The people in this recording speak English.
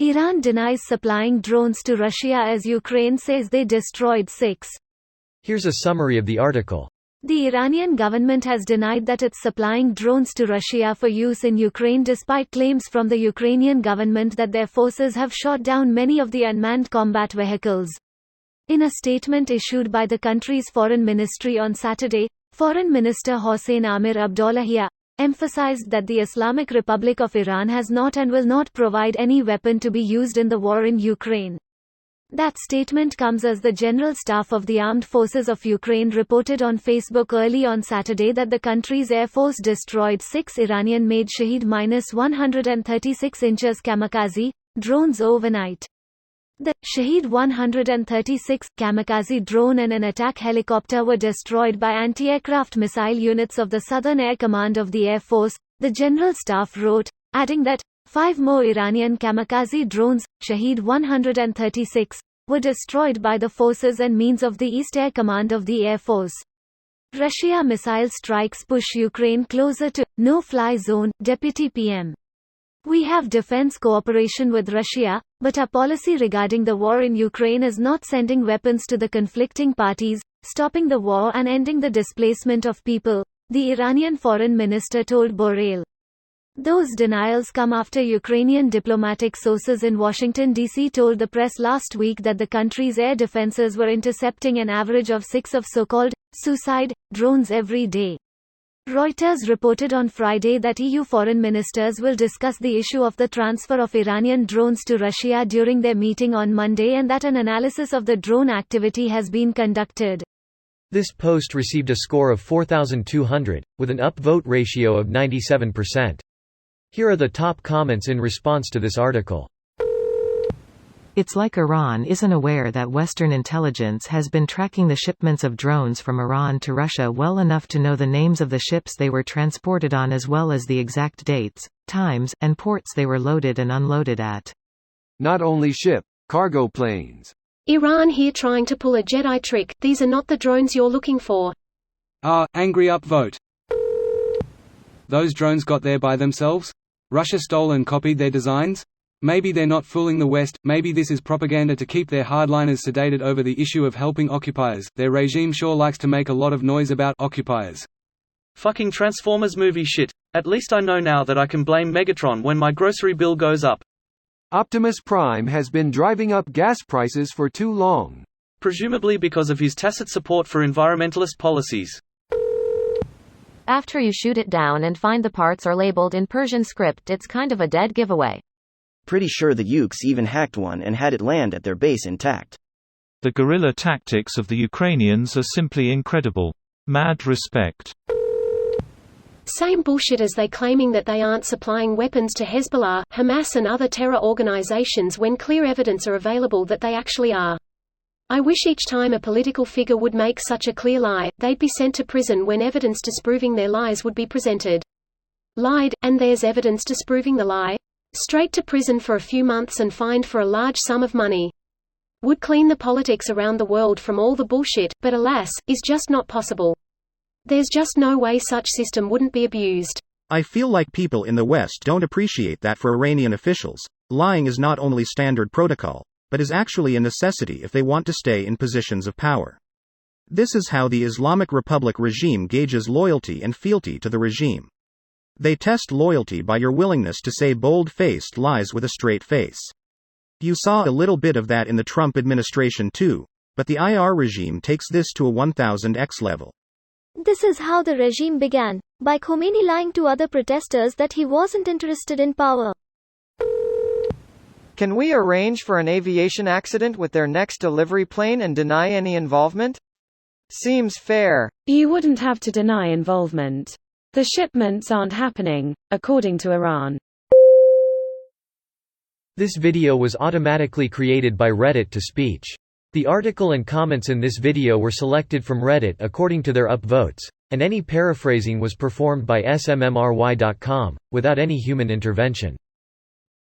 Iran denies supplying drones to Russia as Ukraine says they destroyed 6. Here's a summary of the article. The Iranian government has denied that it's supplying drones to Russia for use in Ukraine despite claims from the Ukrainian government that their forces have shot down many of the unmanned combat vehicles. In a statement issued by the country's foreign ministry on Saturday, Foreign Minister Hossein Amir Abdollahian emphasized that the Islamic Republic of Iran has not and will not provide any weapon to be used in the war in Ukraine. That statement comes as the General Staff of the Armed Forces of Ukraine reported on Facebook early on Saturday that the country's Air Force destroyed 6 Iranian-made Shahed-136 inches kamikaze drones overnight. The Shahed-136 kamikaze drone and an attack helicopter were destroyed by anti-aircraft missile units of the Southern Air Command of the Air Force, the General Staff wrote, adding that 5 more Iranian kamikaze drones, Shahed-136, were destroyed by the forces and means of the East Air Command of the Air Force. Russia missile strikes push Ukraine closer to no-fly zone, Deputy PM. We have defense cooperation with Russia, but our policy regarding the war in Ukraine is not sending weapons to the conflicting parties, stopping the war and ending the displacement of people, the Iranian foreign minister told Borrell. Those denials come after Ukrainian diplomatic sources in Washington, D.C. told the press last week that the country's air defenses were intercepting an average of 6 of so-called suicide drones every day. Reuters reported on Friday that EU foreign ministers will discuss the issue of the transfer of Iranian drones to Russia during their meeting on Monday and that an analysis of the drone activity has been conducted. This post received a score of 4,200, with an upvote ratio of 97%. Here are the top comments in response to this article. It's like Iran isn't aware that Western intelligence has been tracking the shipments of drones from Iran to Russia well enough to know the names of the ships they were transported on as well as the exact dates, times, and ports they were loaded and unloaded at. Not only ship, cargo planes. Iran here trying to pull a Jedi trick, these are not the drones you're looking for. Angry upvote. Those drones got there by themselves? Russia stole and copied their designs? Maybe they're not fooling the West, maybe this is propaganda to keep their hardliners sedated over the issue of helping occupiers. Their regime sure likes to make a lot of noise about occupiers. Fucking Transformers movie shit. At least I know now that I can blame Megatron when my grocery bill goes up. Optimus Prime has been driving up gas prices for too long. Presumably because of his tacit support for environmentalist policies. After you shoot it down and find the parts are labeled in Persian script, it's kind of a dead giveaway. Pretty sure the Ukes even hacked one and had it land at their base intact. The guerrilla tactics of the Ukrainians are simply incredible. Mad respect. Same bullshit as they claiming that they aren't supplying weapons to Hezbollah, Hamas and other terror organizations when clear evidence are available that they actually are. I wish each time a political figure would make such a clear lie, they'd be sent to prison when evidence disproving their lies would be presented. Lied, and there's evidence disproving the lie? Straight to prison for a few months and fined for a large sum of money. Would clean the politics around the world from all the bullshit, but alas, is just not possible. There's just no way such system wouldn't be abused. I feel like people in the West don't appreciate that for Iranian officials, lying is not only standard protocol, but is actually a necessity if they want to stay in positions of power. This is how the Islamic Republic regime gauges loyalty and fealty to the regime. They test loyalty by your willingness to say bold-faced lies with a straight face. You saw a little bit of that in the Trump administration too, but the IR regime takes this to a 1000x level. This is how the regime began, by Khomeini lying to other protesters that he wasn't interested in power. Can we arrange for an aviation accident with their next delivery plane and deny any involvement? Seems fair. You wouldn't have to deny involvement. The shipments aren't happening, according to Iran. This video was automatically created by Reddit to speech. The article and comments in this video were selected from Reddit according to their upvotes, and any paraphrasing was performed by smmry.com, without any human intervention.